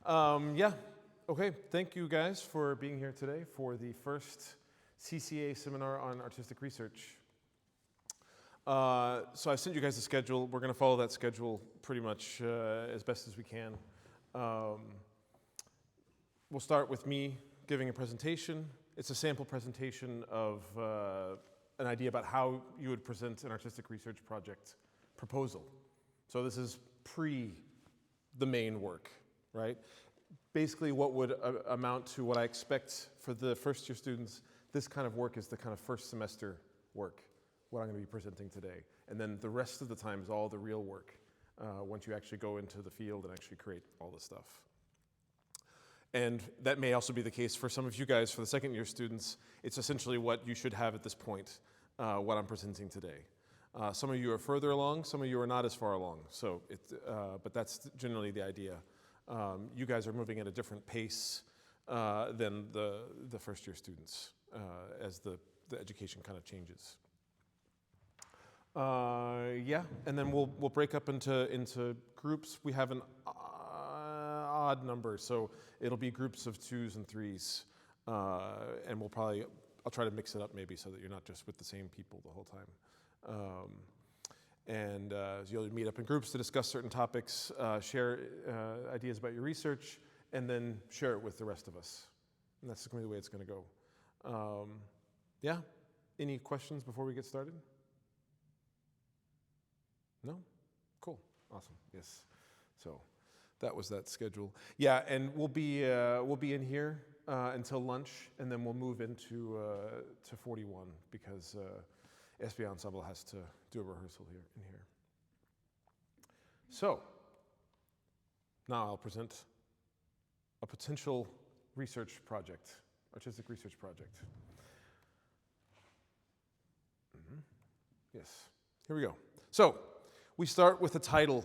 Yeah, okay. Thank you guys for being here today for the first CCA seminar on artistic research. So I sent you guys a schedule. We're going to follow that schedule pretty much as best as we can. We'll start with me giving a presentation. It's a sample presentation of an idea about how you would present an artistic research project proposal. So this is pre the main work, right? Basically what would amount to what I expect for the first year students, this kind of work is the kind of first semester work, what I'm going to be presenting today. And then the rest of the time is all the real work, once you actually go into the field and actually create all this stuff. And that may also be the case for some of you guys, for the second year students. It's essentially what you should have at this point, what I'm presenting today. Some of you are further along, some of you are not as far along. So, but that's generally the idea. You guys are moving at a different pace than the first year students as the education kind of changes. Yeah, and then we'll break up into groups. We have an odd number, so it'll be groups of 2s and 3s, and I'll try to mix it up maybe so that you're not just with the same people the whole time. So you'll meet up in groups to discuss certain topics, share ideas about your research, and then share it with the rest of us. And that's going to be the way it's going to go. Yeah? Any questions before we get started? No? Cool. Awesome. Yes. So that was that schedule. Yeah, and we'll be in here until lunch, and then we'll move into to 41 because Esbjerg Ensemble has to do a rehearsal here. So now I'll present a potential research project, artistic research project. Yes, here we go. So we start with the title.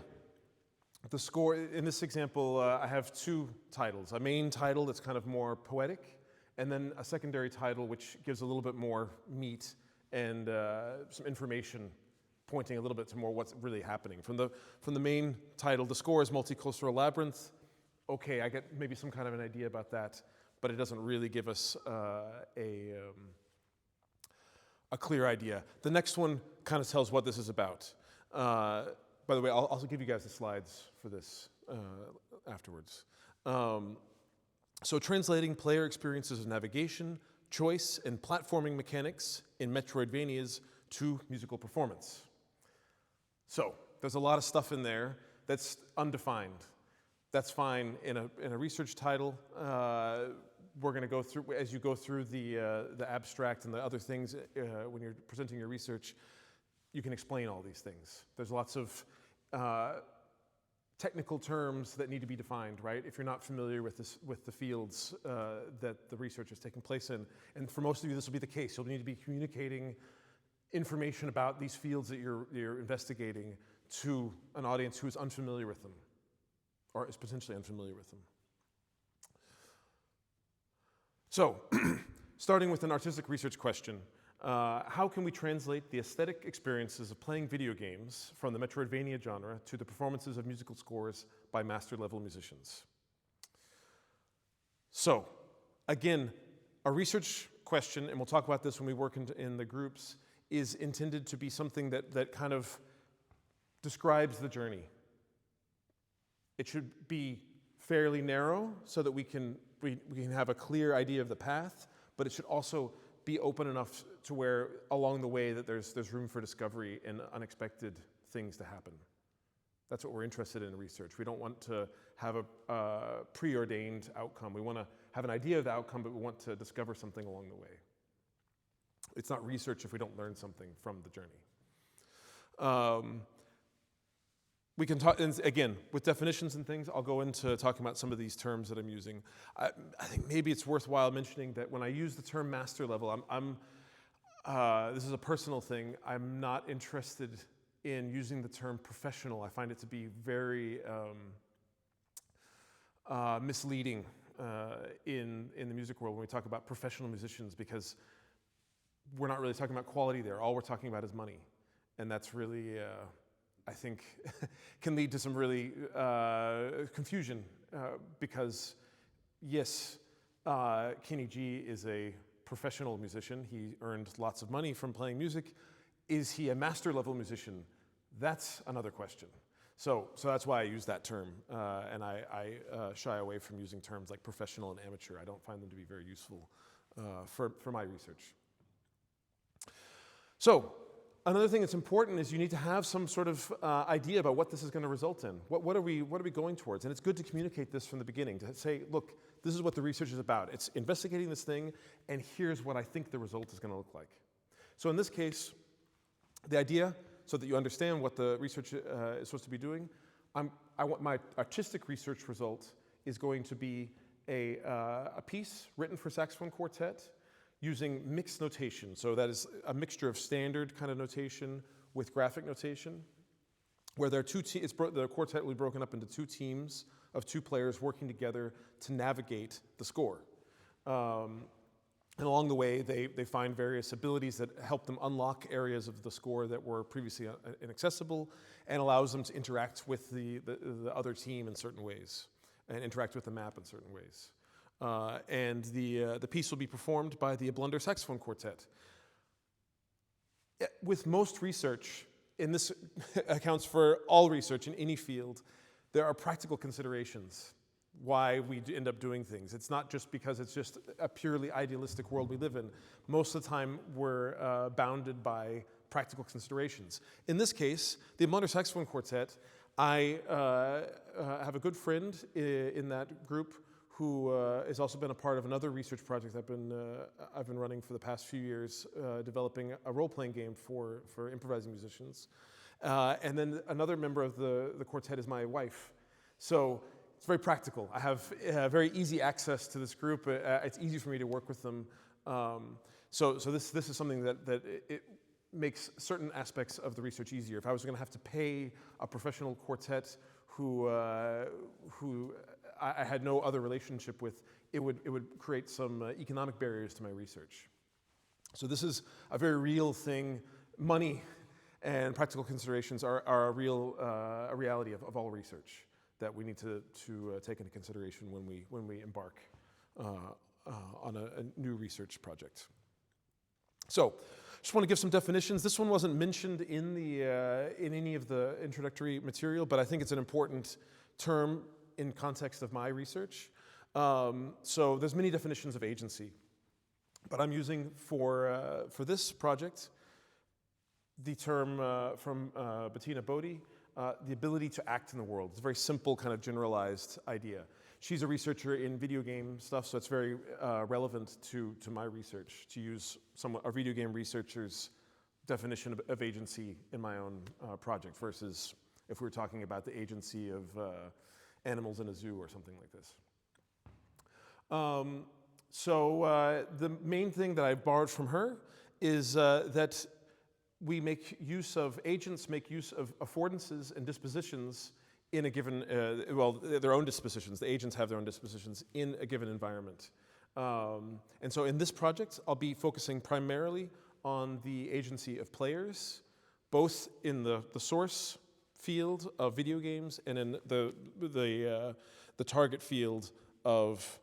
The score, in this example, I have 2 titles. A main title that's kind of more poetic, and then a secondary title which gives a little bit more meat and some information pointing a little bit to more what's really happening. From the main title, the score is Multicultural Labyrinth. Okay, I get maybe some kind of an idea about that, but it doesn't really give us a clear idea. The next one kind of tells what this is about. By the way, I'll also give you guys the slides for this afterwards. So translating player experiences of navigation, choice, and platforming mechanics in Metroidvanias to musical performance. So there's a lot of stuff in there that's undefined. That's fine in a research title. We're going to go through, as you go through the abstract and the other things when you're presenting your research, you can explain all these things. There's lots of technical terms that need to be defined, right? If you're not familiar with the fields that the research is taking place in. And for most of you, this will be the case. You'll need to be communicating information about these fields that you're investigating to an audience who is unfamiliar with them, or is potentially unfamiliar with them. So, starting with an artistic research question, how can we translate the aesthetic experiences of playing video games from the Metroidvania genre to the performances of musical scores by master-level musicians? So, again, a research question, and we'll talk about this when we work in the groups, is intended to be something that kind of describes the journey. It should be fairly narrow so that we can have a clear idea of the path, but it should also be open enough to where along the way that there's room for discovery and unexpected things to happen. That's what we're interested in research. We don't want to have a preordained outcome. We want to have an idea of the outcome, but we want to discover something along the way. It's not research if we don't learn something from the journey. We can talk, and again, with definitions and things, I'll go into talking about some of these terms that I'm using. I think maybe it's worthwhile mentioning that when I use the term master level, this is a personal thing, I'm not interested in using the term professional. I find it to be very misleading in the music world when we talk about professional musicians, because we're not really talking about quality there. All we're talking about is money. And that's really, I think, can lead to some really confusion because yes, Kenny G is a professional musician. He earned lots of money from playing music. Is he a master level musician? That's another question. So that's why I use that term, and I shy away from using terms like professional and amateur. I don't find them to be very useful for my research. So another thing that's important is you need to have some sort of idea about what this is going to result in. What are we going towards? And it's good to communicate this from the beginning, to say, look, this is what the research is about. It's investigating this thing, and here's what I think the result is going to look like. So in this case, the idea, so that you understand what the research is supposed to be doing, I want my artistic research result is going to be a piece written for saxophone quartet using mixed notation. So that is a mixture of standard kind of notation with graphic notation, where there are the quartet will be broken up into two teams of two players working together to navigate the score. And along the way, they find various abilities that help them unlock areas of the score that were previously inaccessible, and allows them to interact with the other team in certain ways, and interact with the map in certain ways. And the piece will be performed by the Blunder Saxophone Quartet. With most research, and this accounts for all research in any field, there are practical considerations why we end up doing things. It's not just because it's just a purely idealistic world we live in. Most of the time, we're bounded by practical considerations. In this case, the Blunder Saxophone Quartet, I have a good friend in that group who has also been a part of another research project I've been running for the past few years, developing a role-playing game for improvising musicians. And then another member of the quartet is my wife. So it's very practical. I have very easy access to this group. It's easy for me to work with them. So this is something that it makes certain aspects of the research easier. If I was going to have to pay a professional quartet who I had no other relationship with, it would create some economic barriers to my research. So this is a very real thing. Money and practical considerations are a reality of all research that we need to take into consideration when we embark on a new research project. So, just want to give some definitions. This one wasn't mentioned in any of the introductory material, but I think it's an important term in context of my research. So there's many definitions of agency, but I'm using for this project the term from Bettina Bodie, the ability to act in the world. It's a very simple kind of generalized idea. She's a researcher in video game stuff, so it's very relevant to my research to use a video game researcher's definition of agency in my own project versus if we were talking about the agency of animals in a zoo or something like this. So the main thing that I've borrowed from her is that we make use of, agents make use of affordances and dispositions in a given, their own dispositions. The agents have their own dispositions in a given environment. And so in this project, I'll be focusing primarily on the agency of players, both in the source field of video games and in the target field of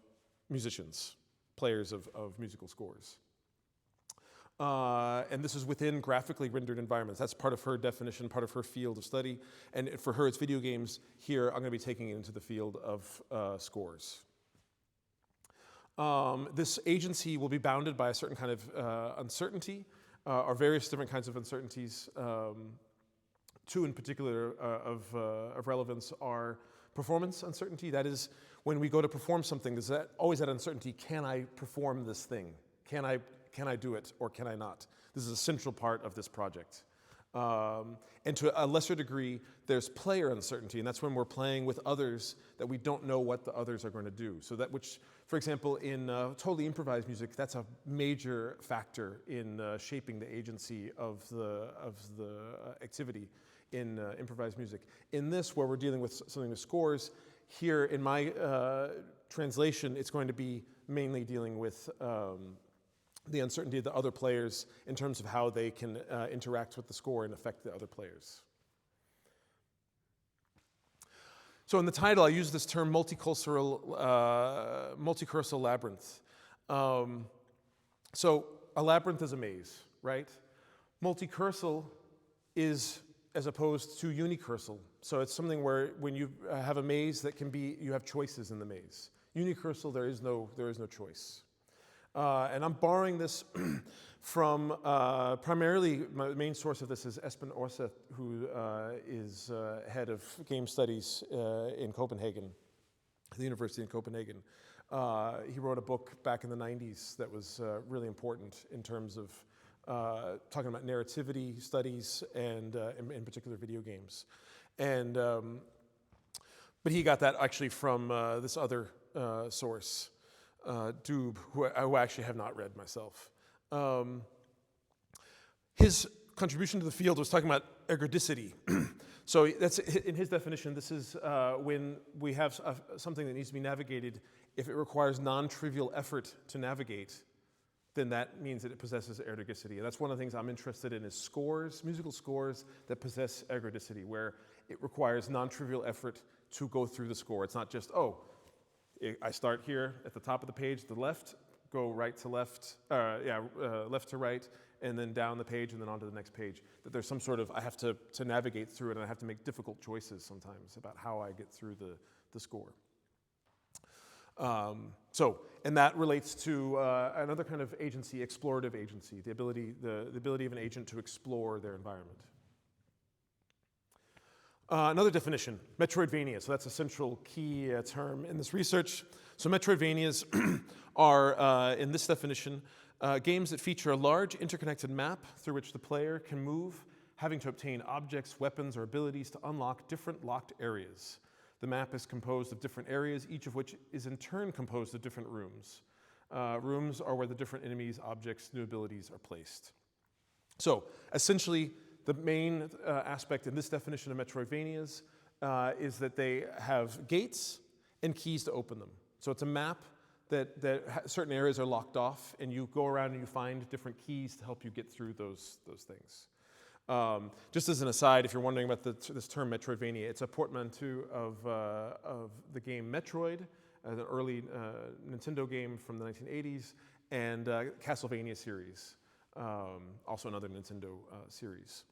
musicians, players of musical scores. And this is within graphically rendered environments. That's part of her definition, part of her field of study. And for her, it's video games. Here, I'm going to be taking it into the field of scores. This agency will be bounded by a certain kind of uncertainty, or various different kinds of uncertainties. Two in particular of relevance are performance uncertainty. That is, when we go to perform something, there's always that uncertainty. Can I perform this thing? Can I do it or can I not? This is a central part of this project. And to a lesser degree, there's player uncertainty, and that's when we're playing with others that we don't know what the others are going to do. So that which, for example, in totally improvised music, that's a major factor in shaping the agency of the activity in improvised music. In this, where we're dealing with something with scores, here in my translation, it's going to be mainly dealing with the uncertainty of the other players in terms of how they can interact with the score and affect the other players. So in the title, I use this term multicursal labyrinth. So a labyrinth is a maze, right? Multicursal is as opposed to unicursal. So it's something where when you have a maze that can be, you have choices in the maze. Unicursal, there is no choice. And I'm borrowing this from primarily, my main source of this is Esben Orseth, who is head of game studies in Copenhagen, the University in Copenhagen. He wrote a book back in the 90s that was really important in terms of talking about narrativity studies and in particular video games. And, but he got that actually from this other source, Doob, who I actually have not read myself. His contribution to the field was talking about ergodicity. So that's, in his definition, this is when we have something that needs to be navigated. If it requires non-trivial effort to navigate, then that means that it possesses ergodicity. And that's one of the things I'm interested in is scores, musical scores that possess ergodicity, where it requires non-trivial effort to go through the score. It's not just, oh, I start here at the top of the page, the left, go right to left, left to right, and then down the page and then onto the next page. That there's some sort of, I have to navigate through it, and I have to make difficult choices sometimes about how I get through the score. And that relates to another kind of agency, explorative agency, the ability of an agent to explore their environment. Another definition, Metroidvania. So that's a central key term in this research. So Metroidvanias are, in this definition, games that feature a large interconnected map through which the player can move, having to obtain objects, weapons, or abilities to unlock different locked areas. The map is composed of different areas, each of which is in turn composed of different rooms. Rooms are where the different enemies, objects, new abilities are placed. So essentially, the main aspect in this definition of Metroidvanias is that they have gates and keys to open them. So it's a map that certain areas are locked off, and you go around and you find different keys to help you get through those things. Just as an aside, if you're wondering about this term Metroidvania, it's a portmanteau of the game Metroid, an early Nintendo game from the 1980s, and Castlevania series, also another Nintendo series.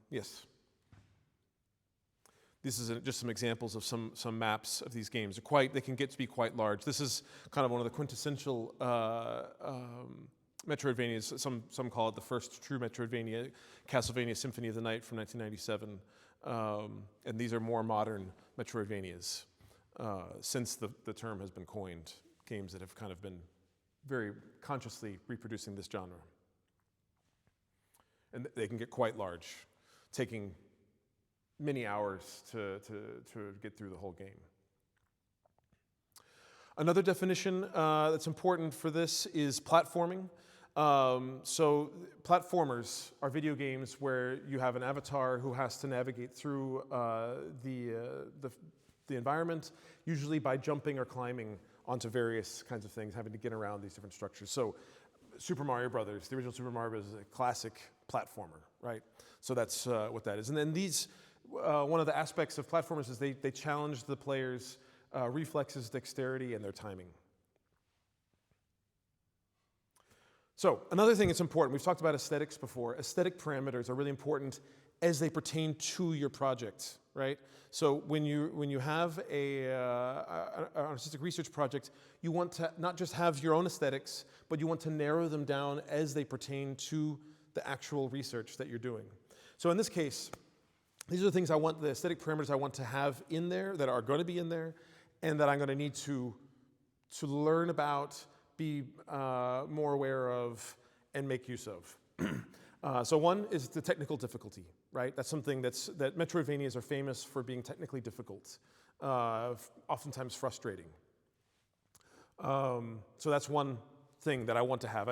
Yes. This is just some examples of some maps of these games. They can get to be quite large. This is kind of one of the quintessential Metroidvanias. Some call it the first true Metroidvania, Castlevania Symphony of the Night from 1997. And these are more modern Metroidvanias since the term has been coined, games that have kind of been very consciously reproducing this genre. And they can get quite large, taking many hours to get through the whole game. Another definition that's important for this is platforming. So platformers are video games where you have an avatar who has to navigate through the environment, usually by jumping or climbing onto various kinds of things, having to get around these different structures. So Super Mario Brothers, the original Super Mario Brothers, is a classic platformer, right? So that's what that is. And then these, one of the aspects of platformers is they challenge the player's reflexes, dexterity, and their timing. So another thing that's important, we've talked about aesthetics before. Aesthetic parameters are really important as they pertain to your project, right? So when you have an artistic research project, you want to not just have your own aesthetics, but you want to narrow them down as they pertain to the actual research that you're doing. So in this case, these are the things the aesthetic parameters I want to have in there, that are going to be in there, and that I'm going to need to learn about, be more aware of, and make use of. So one is the technical difficulty, right? That's something that Metroidvanias are famous for being technically difficult, oftentimes frustrating. So that's one thing that I want to have.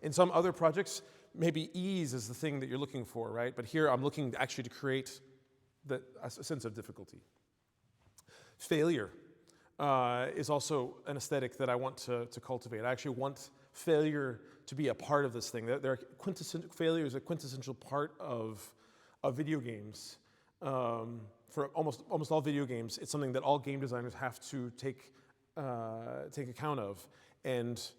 In some other projects, maybe ease is the thing that you're looking for, right? But here I'm looking actually to create a sense of difficulty. Failure is also an aesthetic that I want to cultivate. I actually want failure to be a part of this thing. Failure is a quintessential part of video games. for almost all video games, it's something that all game designers have to take account of and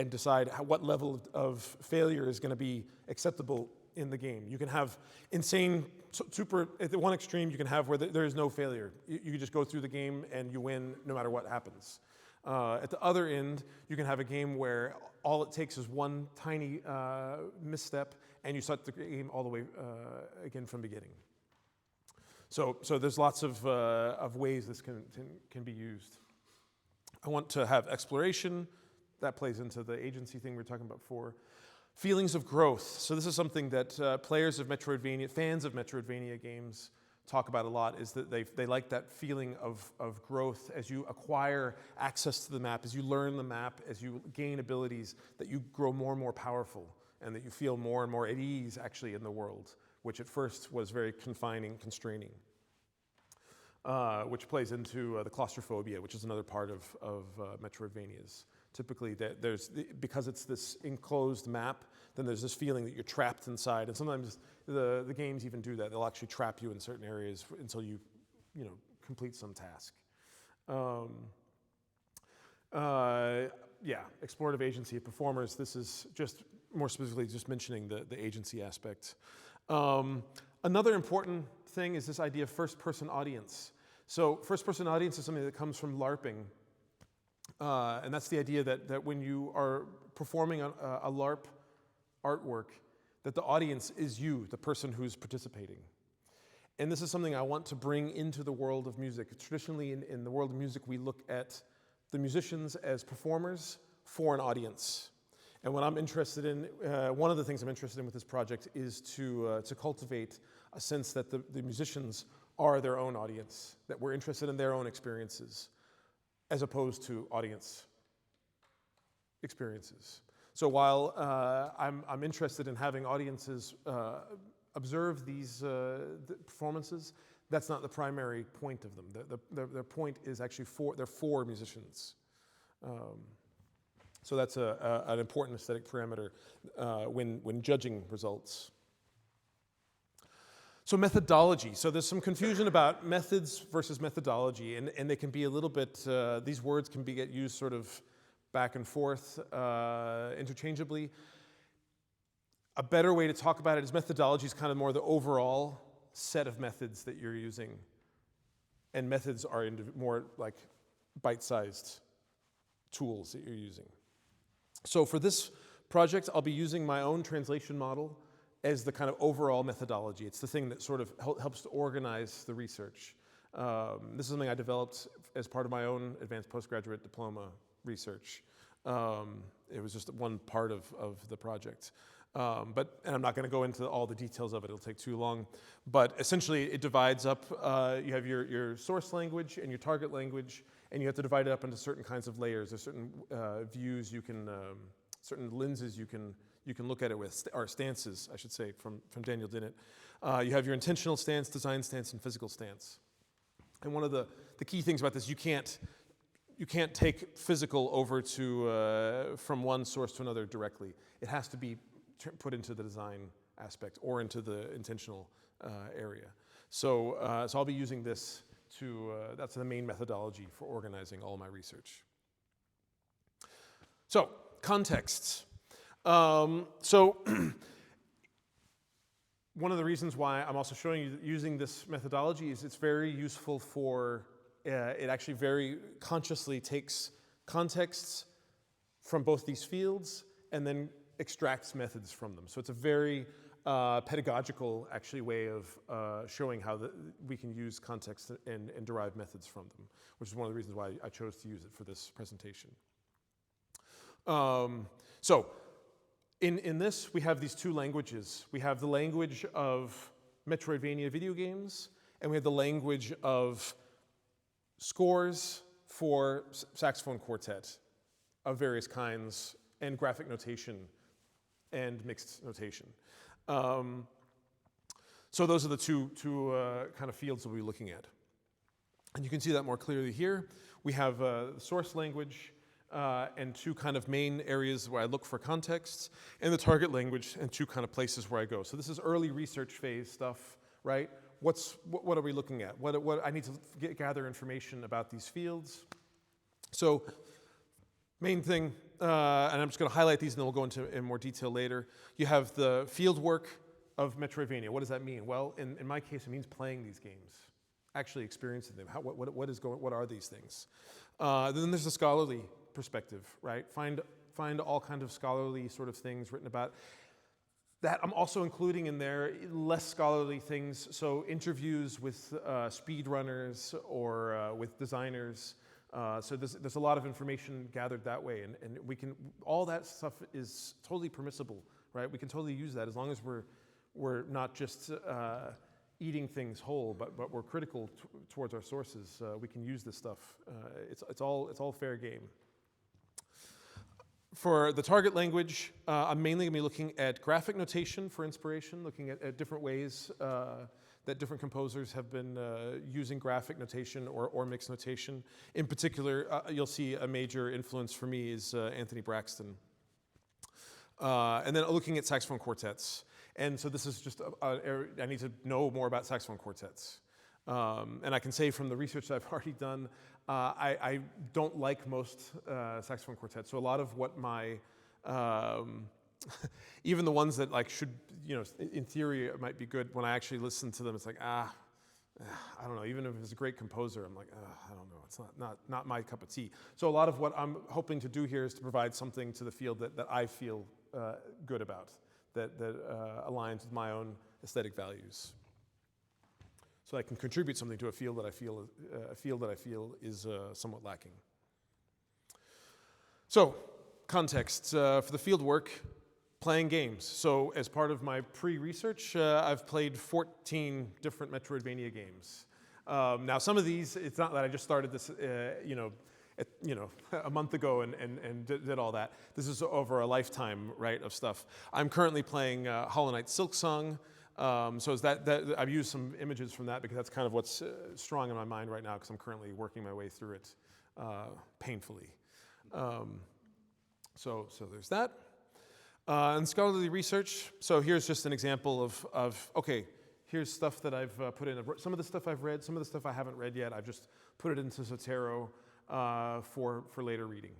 decide what level of failure is going to be acceptable in the game. You can have insane, super, at the one extreme, you can have where there is no failure. You just go through the game and you win no matter what happens. At the other end, you can have a game where all it takes is one tiny misstep and you start the game all the way again from the beginning. So there's lots of ways this can be used. I want to have exploration. That plays into the agency thing we were talking about before. Feelings of growth. So this is something that players of Metroidvania, fans of Metroidvania games talk about a lot, is that they like that feeling of growth as you acquire access to the map, as you learn the map, as you gain abilities, that you grow more and more powerful and that you feel more and more at ease actually in the world, which at first was very confining, constraining. Which plays into the claustrophobia, which is another part of Metroidvanias. Typically, because it's this enclosed map, then there's this feeling that you're trapped inside, and sometimes the games even do that. They'll actually trap you in certain areas until you complete some task. Yeah, explorative agency of performers. This is just more specifically just mentioning the agency aspect. Another important thing is this idea of first-person audience. So first-person audience is something that comes from LARPing. And that's the idea that when you are performing a LARP artwork, that the audience is you, the person who's participating. And this is something I want to bring into the world of music. Traditionally, in the world of music, we look at the musicians as performers for an audience. And what I'm interested in, one of the things I'm interested in with this project is to cultivate a sense that the musicians are their own audience, that we're interested in their own experiences, as opposed to audience experiences. So while I'm interested in having audiences observe these performances, that's not the primary point of them. Their point is actually they're for musicians. So that's an important aesthetic parameter when judging results. So methodology. So there's some confusion about methods versus methodology, and they can be a little bit, these words can get used sort of back and forth interchangeably. A better way to talk about it is methodology is kind of more the overall set of methods that you're using, and methods are more like bite-sized tools that you're using. So for this project, I'll be using my own translation model as the kind of overall methodology. It's the thing that sort of helps to organize the research. This is something I developed as part of my own advanced postgraduate diploma research. It was just one part of the project. And I'm not going to go into all the details of it, it'll take too long. But essentially, it divides up, you have your source language and your target language, and you have to divide it up into certain kinds of layers. There's certain views you can, certain lenses you can look at it with, or stances, I should say, from Daniel Dennett. You have your intentional stance, design stance, and physical stance. And one of the key things about this, you can't take physical over to from one source to another directly. It has to be put into the design aspect or into the intentional area. So I'll be using this that's the main methodology for organizing all my research. So, contexts. So one of the reasons why I'm also showing you using this methodology is it's very useful for, it actually very consciously takes contexts from both these fields and then extracts methods from them. So it's a very pedagogical actually way of showing how we can use context and derive methods from them, which is one of the reasons why I chose to use it for this presentation. So in this, we have these two languages. We have the language of Metroidvania video games, and we have the language of scores for saxophone quartet of various kinds, and graphic notation and mixed notation. So those are the two kind of fields that we'll be looking at. And you can see that more clearly here. We have the source language and two kind of main areas where I look for contexts, and the target language and two kind of places where I go. So this is early research phase stuff, right? what are we looking at? What I need to gather information about these fields. So main thing, and I'm just going to highlight these and then we'll go into in more detail later. You have the field work of Metroidvania. What does that mean? Well, in my case, it means playing these games, actually experiencing them. What are these things? Then there's the scholarly perspective, right? Find all kinds of scholarly sort of things written about. That I'm also including in there less scholarly things, so interviews with speedrunners or with designers. So there's a lot of information gathered that way, and we can, all that stuff is totally permissible, right? We can totally use that as long as we're not just eating things whole, but we're critical towards our sources. We can use this stuff. It's all fair game. For the target language, I'm mainly going to be looking at graphic notation for inspiration, looking at different ways that different composers have been using graphic notation or mixed notation. In particular, you'll see a major influence for me is Anthony Braxton. And then looking at saxophone quartets. And so this is just, I need to know more about saxophone quartets. And I can say from the research that I've already done, I don't like most saxophone quartets. So a lot of what my, even the ones that like should, in theory it might be good, when I actually listen to them, it's like, I don't know, even if it's a great composer, I'm like, I don't know, it's not my cup of tea. So a lot of what I'm hoping to do here is to provide something to the field that I feel good about, that aligns with my own aesthetic values. So I can contribute something to a field that I feel is somewhat lacking. So, context for the field work, playing games. So as part of my pre-research, I've played 14 different Metroidvania games. Now some of these, it's not that I just started this, a month ago and did all that. This is over a lifetime, right, of stuff. I'm currently playing Hollow Knight Silksong. So is that I've used some images from that because that's kind of what's strong in my mind right now because I'm currently working my way through it painfully. So there's that. And scholarly research. So here's just an example of okay, here's stuff that I've put in. Some of the stuff I've read, some of the stuff I haven't read yet. I've just put it into Zotero for later reading.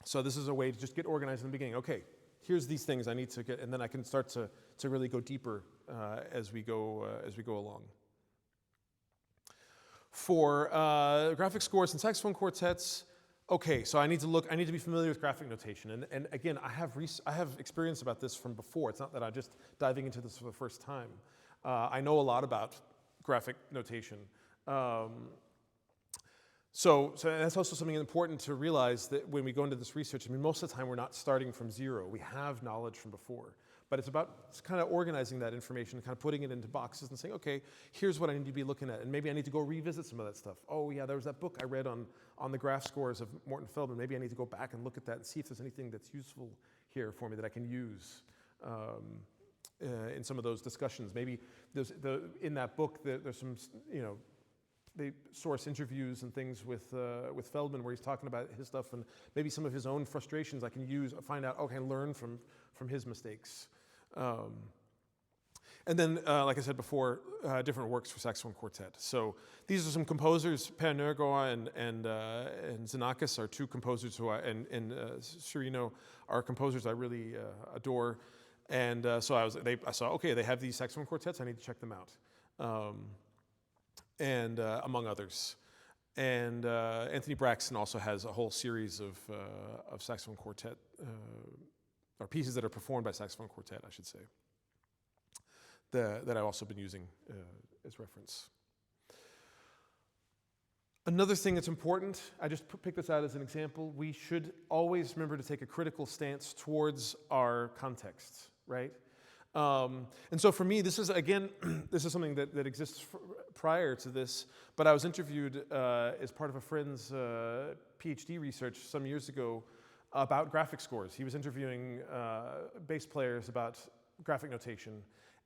So this is a way to just get organized in the beginning. Okay. Here's these things I need to get, and then I can start to really go deeper as we go along. For graphic scores and saxophone quartets, okay, so I need to be familiar with graphic notation, and again, I have experience about this from before. It's not that I'm just diving into this for the first time. I know a lot about graphic notation. So that's also something important to realize that when we go into this research, I mean, most of the time we're not starting from zero. We have knowledge from before. But it's kind of organizing that information, kind of putting it into boxes and saying, okay, here's what I need to be looking at. And maybe I need to go revisit some of that stuff. Oh yeah, there was that book I read on the graph scores of Morton Feldman. Maybe I need to go back and look at that and see if there's anything that's useful here for me that I can use in some of those discussions. Maybe in that book, there's some, they source interviews and things with Feldman where he's talking about his stuff and maybe some of his own frustrations I can use, find out, okay, learn from his mistakes. And then, like I said before, different works for saxophone quartet. So these are some composers. Per Nørgaard and Xenakis are two composers and Cirino are composers I really adore. And so I saw, okay, they have these saxophone quartets, I need to check them out. And among others. And Anthony Braxton also has a whole series of saxophone quartet, or pieces that are performed by saxophone quartet, I should say, that I've also been using as reference. Another thing that's important, I just picked this out as an example, we should always remember to take a critical stance towards our context, right? And so for me, this is, again, this is something that exists prior to this, but I was interviewed as part of a friend's PhD research some years ago about graphic scores. He was interviewing bass players about graphic notation,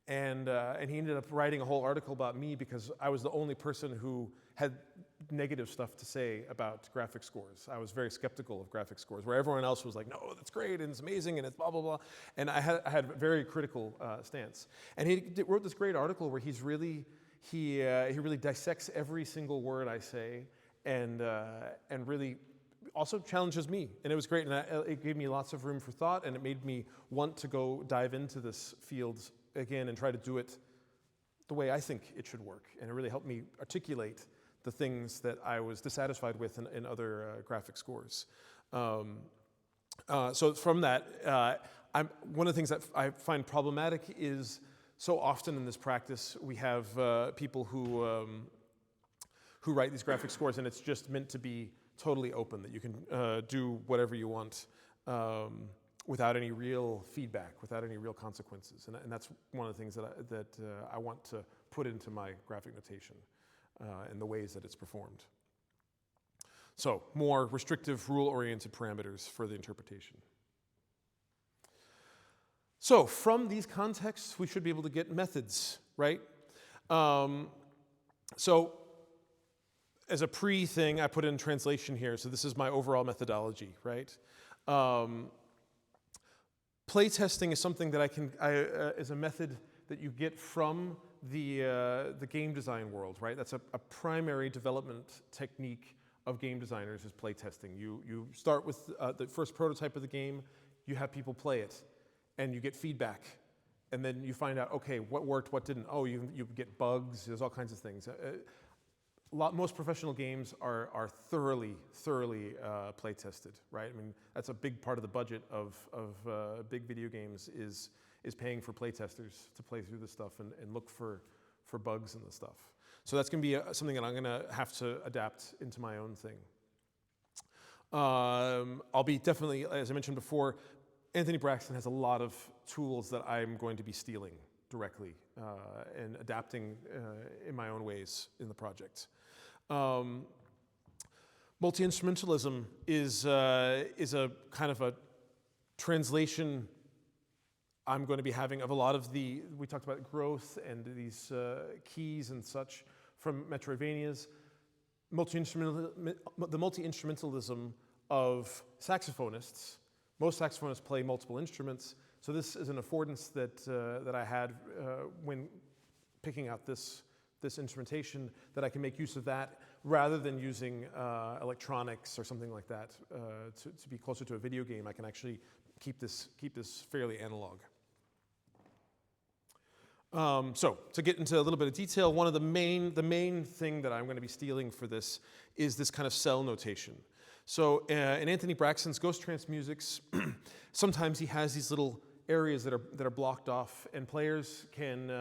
and he ended up writing a whole article about me because I was the only person who had negative stuff to say about graphic scores. I was very skeptical of graphic scores, where everyone else was like, no, that's great, and it's amazing, and it's blah, blah, blah. And I had a very critical stance. And he wrote this great article where he really dissects every single word I say, and really also challenges me. And it was great, and it gave me lots of room for thought, and it made me want to go dive into this field again and try to do it the way I think it should work. And it really helped me articulate the things that I was dissatisfied with in other graphic scores. So from that, one of the things that I find problematic is so often in this practice we have people who write these graphic scores, and it's just meant to be totally open, that you can do whatever you want without any real feedback, without any real consequences. And that's one of the things that I want to put into my graphic notation and the ways that it's performed. So, more restrictive, rule-oriented parameters for the interpretation. So, from these contexts, we should be able to get methods, right? So, as a pre-thing, I put in translation here, so this is my overall methodology, right? Playtesting is something that is a method that you get from the game design world, right? That's a primary development technique of game designers is playtesting. You start with the first prototype of the game, you have people play it, and you get feedback, and then you find out, okay, what worked, what didn't. Oh, you get bugs, there's all kinds of things. Most professional games are thoroughly play tested, right? I mean, that's a big part of the budget of big video games is paying for play testers to play through the stuff and look for bugs in the stuff. So that's going to be something that I'm going to have to adapt into my own thing. I'll be definitely, as I mentioned before, Anthony Braxton has a lot of tools that I'm going to be stealing directly and adapting in my own ways in the project. Multi-instrumentalism is a kind of a translation I'm going to be having of a lot of we talked about growth and these keys and such from Metroidvanias. The multi-instrumentalism of saxophonists. Most saxophonists play multiple instruments, so this is an affordance that I had when picking out this instrumentation, that I can make use of that rather than using electronics or something like that to be closer to a video game. I can actually keep this fairly analog. So to get into a little bit of detail, one of the main thing that I'm going to be stealing for this is this kind of cell notation. So in Anthony Braxton's Ghost Trance Musics, sometimes he has these little areas that are blocked off, and players can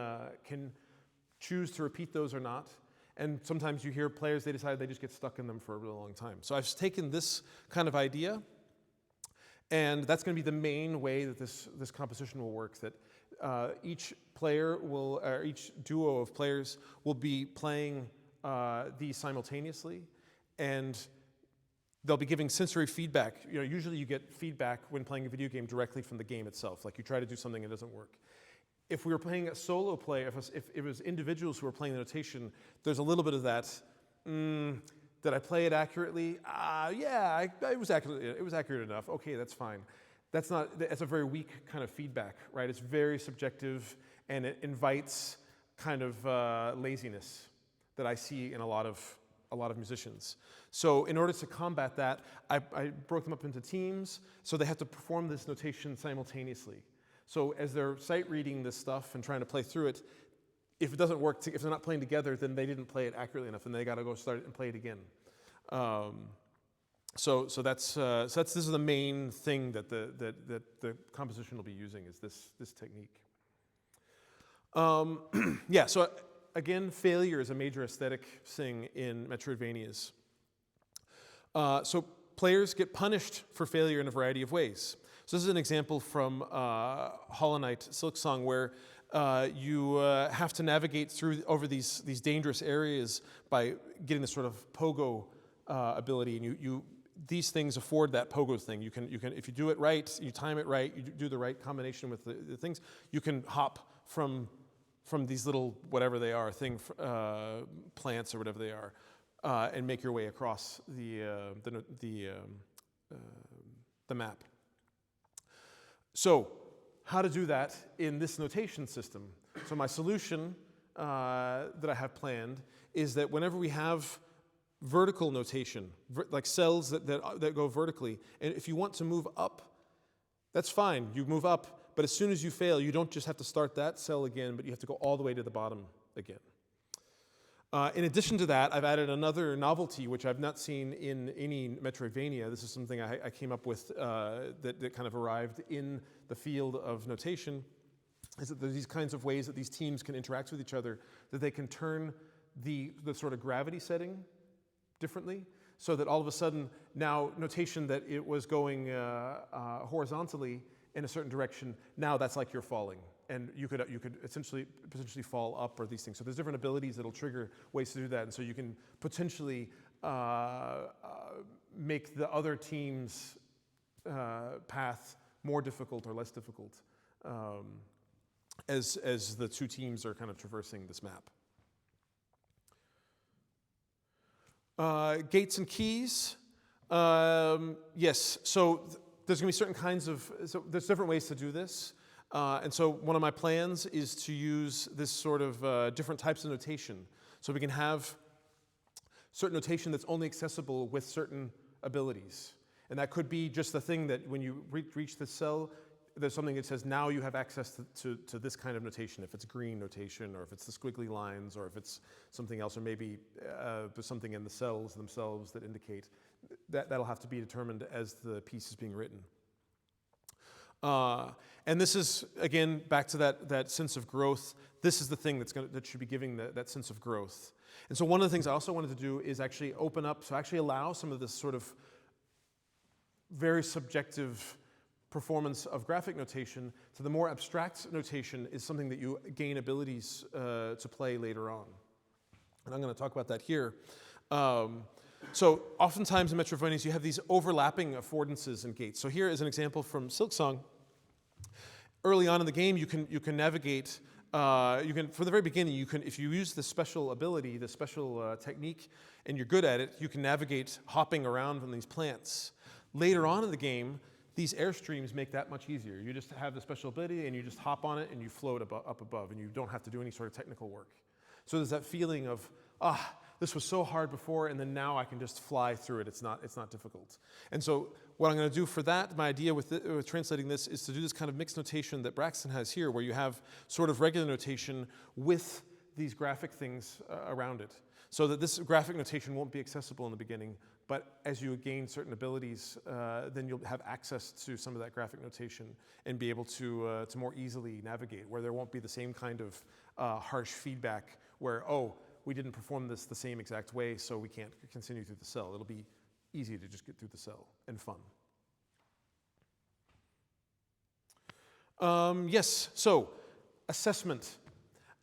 choose to repeat those or not. And sometimes you hear players, they decide they just get stuck in them for a really long time. So I've taken this kind of idea, and that's going to be the main way that this composition will work, that each player or each duo of players will be playing these simultaneously, and they'll be giving sensory feedback. Usually you get feedback when playing a video game directly from the game itself, like you try to do something and it doesn't work. If we were playing a solo play, if it was individuals who were playing the notation, there's a little bit of that. Did I play it accurately? Yeah, it was accurate. It was accurate enough. Okay, that's fine. That's a very weak kind of feedback, right? It's very subjective, and it invites kind of laziness that I see in a lot of musicians. So in order to combat that, I broke them up into teams, so they have to perform this notation simultaneously. So as they're sight reading this stuff and trying to play through it, if it doesn't work, if they're not playing together, then they didn't play it accurately enough, and they got to go start it and play it again. So this is the main thing that the composition will be using, is this technique. Yeah. So again, failure is a major aesthetic thing in Metroidvanias. So players get punished for failure in a variety of ways. So this is an example from Hollow Knight Silksong, where you have to navigate over these dangerous areas by getting this sort of pogo ability, and these things afford that pogo thing. You can if you do it right, you time it right, you do the right combination with the things, you can hop from these little whatever they are plants or whatever they are, and make your way across the map. So, how to do that in this notation system? So my solution that I have planned is that whenever we have vertical notation, like cells that go vertically, and if you want to move up, that's fine, you move up, but as soon as you fail, you don't just have to start that cell again, but you have to go all the way to the bottom again. In addition to that, I've added another novelty, which I've not seen in any Metroidvania. This is something I came up with that kind of arrived in the field of notation, is that there's these kinds of ways that these teams can interact with each other, that they can turn the sort of gravity setting differently, so that all of a sudden, now notation that it was going horizontally in a certain direction, now that's like you're falling. And you could essentially potentially fall up or these things. So there's different abilities that'll trigger ways to do that. And so you can potentially make the other team's path more difficult or less difficult as the two teams are kind of traversing this map. Gates and keys. Yes, so there's going to be certain kinds of, so there's different ways to do this. And so one of my plans is to use this sort of different types of notation. So we can have certain notation that's only accessible with certain abilities. And that could be just the thing that when you reach the cell, there's something that says now you have access to this kind of notation, if it's green notation, or if it's the squiggly lines, or if it's something else, or maybe there's something in the cells themselves that indicate that'll have to be determined as the piece is being written. And this is, again, back to that sense of growth. This is the thing that should be giving that sense of growth. And so one of the things I also wanted to do is actually open up, so actually allow some of this sort of very subjective performance of graphic notation to the more abstract notation is something that you gain abilities to play later on. And I'm going to talk about that here. So oftentimes in Metroidvanias, you have these overlapping affordances and gates. So here is an example from Silksong. Early on in the game, you can navigate. From the very beginning, if you use the special ability, the special technique, and you're good at it, you can navigate hopping around from these plants. Later on in the game, these airstreams make that much easier. You just have the special ability, and you just hop on it, and you float up above, and you don't have to do any sort of technical work. So there's that feeling of, this was so hard before, and then now I can just fly through it. It's not difficult. And so what I'm going to do for that, my idea with translating this is to do this kind of mixed notation that Braxton has here, where you have sort of regular notation with these graphic things around it. So that this graphic notation won't be accessible in the beginning, but as you gain certain abilities, then you'll have access to some of that graphic notation and be able to more easily navigate, where there won't be the same kind of harsh feedback where, we didn't perform this the same exact way, so we can't continue through the cell. It'll be easy to just get through the cell and fun. Yes, so assessment.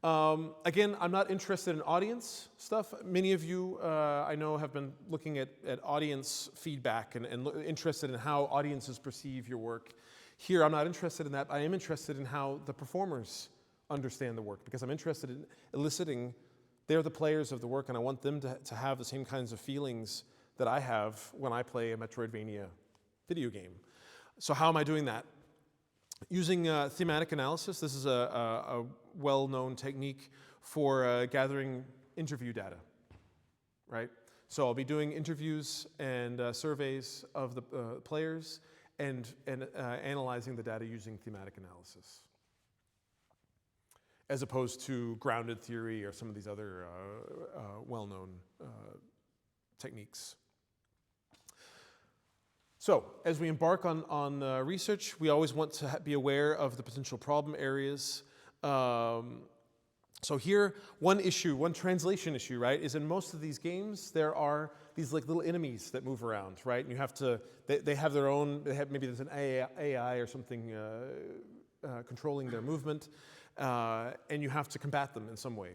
Again, I'm not interested in audience stuff. Many of you, I know, have been looking at audience feedback and interested in how audiences perceive your work. Here, I'm not interested in that. I am interested in how the performers understand the work, because I'm interested in eliciting. They're the players of the work, and I want them to have the same kinds of feelings that I have when I play a Metroidvania video game. So how am I doing that? Using thematic analysis. This is a well-known technique for gathering interview data, right? So I'll be doing interviews and surveys of the players and analyzing the data using thematic analysis, as opposed to grounded theory or some of these other well-known techniques. So, as we embark on research, we always want to be aware of the potential problem areas. So here, one translation issue, right, is in most of these games, there are these like little enemies that move around, right? And you have to, they have their own, maybe there's an AI or something controlling their movement. And you have to combat them in some way.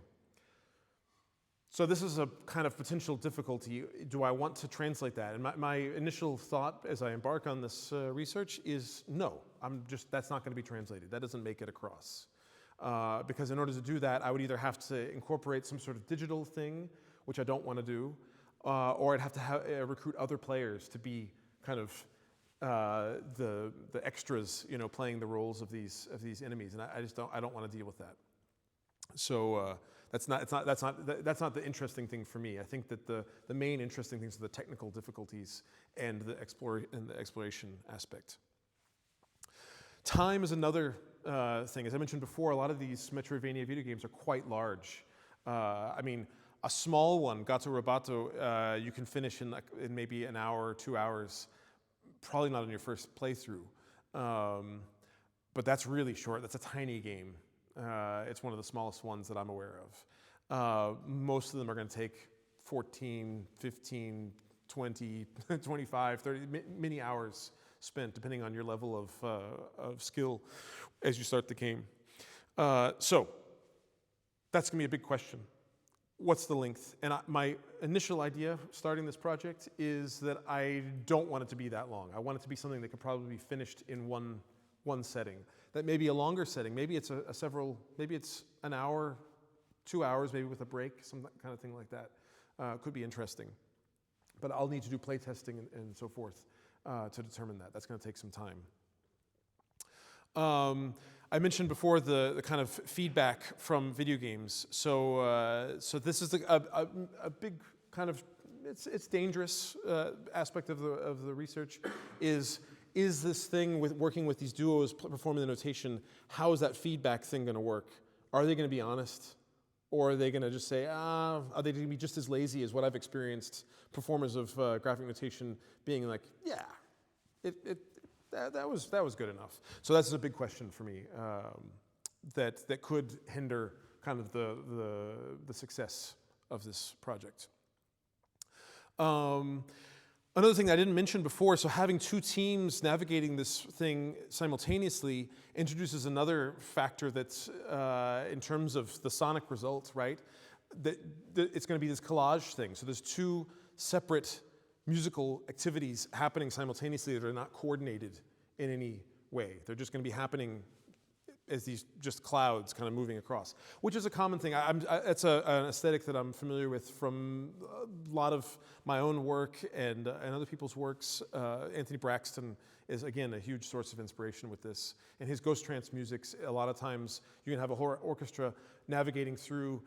So this is a kind of potential difficulty. Do I want to translate that? And my initial thought as I embark on this research is no, that's not going to be translated. That doesn't make it across. Because in order to do that, I would either have to incorporate some sort of digital thing, which I don't want to do, or I'd have to recruit other players to be kind of the extras, playing the roles of these enemies, and I don't want to deal with that. So that's not the interesting thing for me. I think that the main interesting things are the technical difficulties and the exploration aspect. Time is another thing. As I mentioned before, a lot of these Metroidvania video games are quite large. I mean, a small one, Gato Roboto, you can finish in maybe an hour or 2 hours. Probably not on your first playthrough, but that's really short. That's a tiny game. It's one of the smallest ones that I'm aware of. Most of them are going to take 14, 15, 20, 25, 30, many hours spent, depending on your level of skill as you start the game. So that's going to be a big question. What's the length? And my initial idea starting this project is that I don't want it to be that long. I want it to be something that could probably be finished in one setting. That may be a longer setting. Maybe it's maybe it's an hour, 2 hours, maybe with a break, some kind of thing like that. Could be interesting. But I'll need to do play testing and so forth to determine that. That's going to take some time. I mentioned before the kind of feedback from video games. So this is a big kind of it's dangerous aspect of the research. Is this thing with working with these duos performing the notation? How is that feedback thing going to work? Are they going to be honest, or are they going to just say, are they going to be just as lazy as what I've experienced performers of graphic notation being like, yeah, that was good enough. So that's a big question for me that could hinder kind of the success of this project. Another thing I didn't mention before, so having two teams navigating this thing simultaneously introduces another factor that's in terms of the sonic result, right? That it's going to be this collage thing. So there's two separate musical activities happening simultaneously that are not coordinated in any way. They're just going to be happening as these just clouds kind of moving across, which is a common thing. It's an aesthetic that I'm familiar with from a lot of my own work and other people's works. Anthony Braxton is, again, a huge source of inspiration with this. And his Ghost Trance musics, a lot of times you can have a whole orchestra navigating through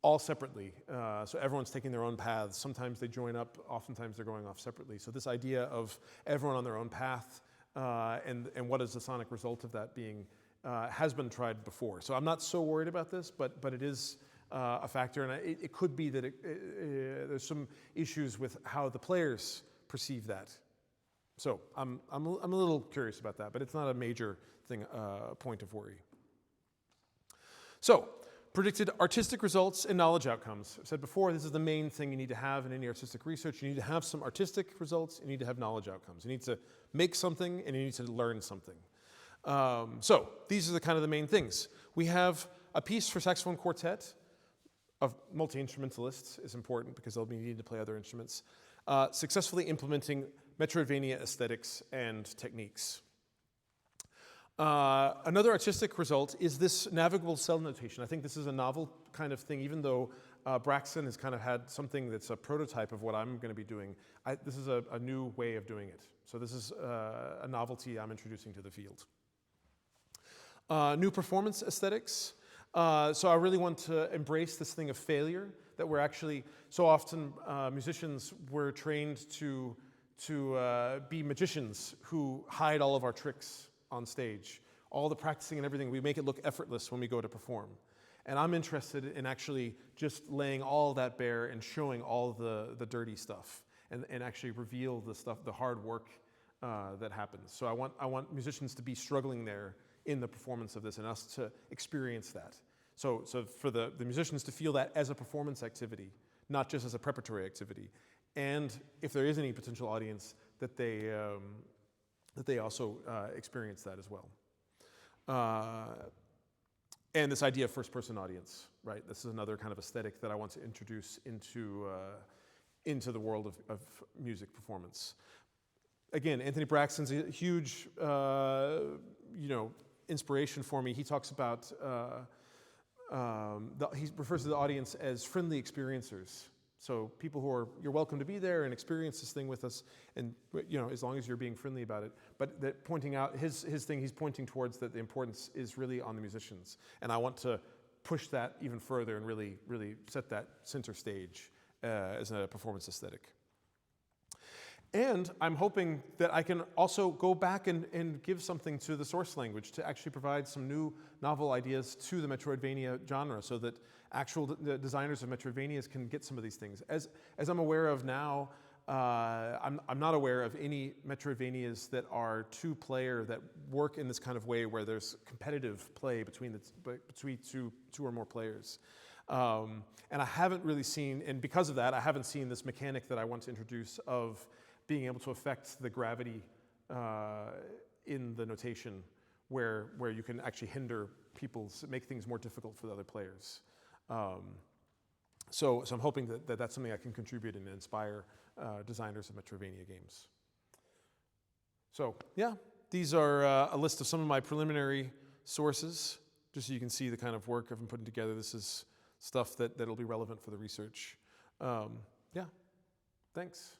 all separately. So everyone's taking their own paths. Sometimes they join up, oftentimes they're going off separately. So this idea of everyone on their own path and what is the sonic result of that being has been tried before. So I'm not so worried about this, but it is a factor, and it could be that there's some issues with how the players perceive that. So I'm a little curious about that, but it's not a major thing, point of worry. So predicted artistic results and knowledge outcomes. I've said before, this is the main thing you need to have in any artistic research. You need to have some artistic results, you need to have knowledge outcomes. You need to make something, and you need to learn something. So these are the kind of the main things. We have a piece for saxophone quartet of multi-instrumentalists is important because they'll be needed to play other instruments. Successfully implementing Metroidvania aesthetics and techniques. Another artistic result is this navigable cell notation. I think this is a novel kind of thing, even though Braxton has kind of had something that's a prototype of what I'm going to be doing. This is a new way of doing it. So this is a novelty I'm introducing to the field. New performance aesthetics. So I really want to embrace this thing of failure, that we're actually, so often musicians were trained to be magicians who hide all of our tricks on stage. All the practicing and everything, we make it look effortless when we go to perform. And I'm interested in actually just laying all that bare and showing all the dirty stuff and actually reveal the stuff, the hard work that happens. So I want musicians to be struggling there in the performance of this and us to experience that. So for the musicians to feel that as a performance activity, not just as a preparatory activity. And if there is any potential audience, that they also experience that as well. And this idea of first-person audience, right? This is another kind of aesthetic that I want to introduce into the world of music performance. Again, Anthony Braxton's a huge, inspiration for me. He talks about, he refers to the audience as friendly experiencers. So people who are, you're welcome to be there and experience this thing with us, and as long as you're being friendly about it. But that pointing out his thing, he's pointing towards that the importance is really on the musicians, and I want to push that even further and really set that center stage as a performance aesthetic. And I'm hoping that I can also go back and give something to the source language to actually provide some new novel ideas to the Metroidvania genre, so that actual designers of Metroidvanias can get some of these things. As I'm aware of now, I'm not aware of any Metroidvanias that are two-player that work in this kind of way where there's competitive play between two or more players. And I haven't really seen, and because of that, I haven't seen this mechanic that I want to introduce of being able to affect the gravity in the notation where you can actually hinder make things more difficult for the other players. So I'm hoping that that's something I can contribute and inspire designers of Metroidvania games. So yeah, these are a list of some of my preliminary sources, just so you can see the kind of work I've been putting together. This is stuff that'll be relevant for the research. Yeah, thanks.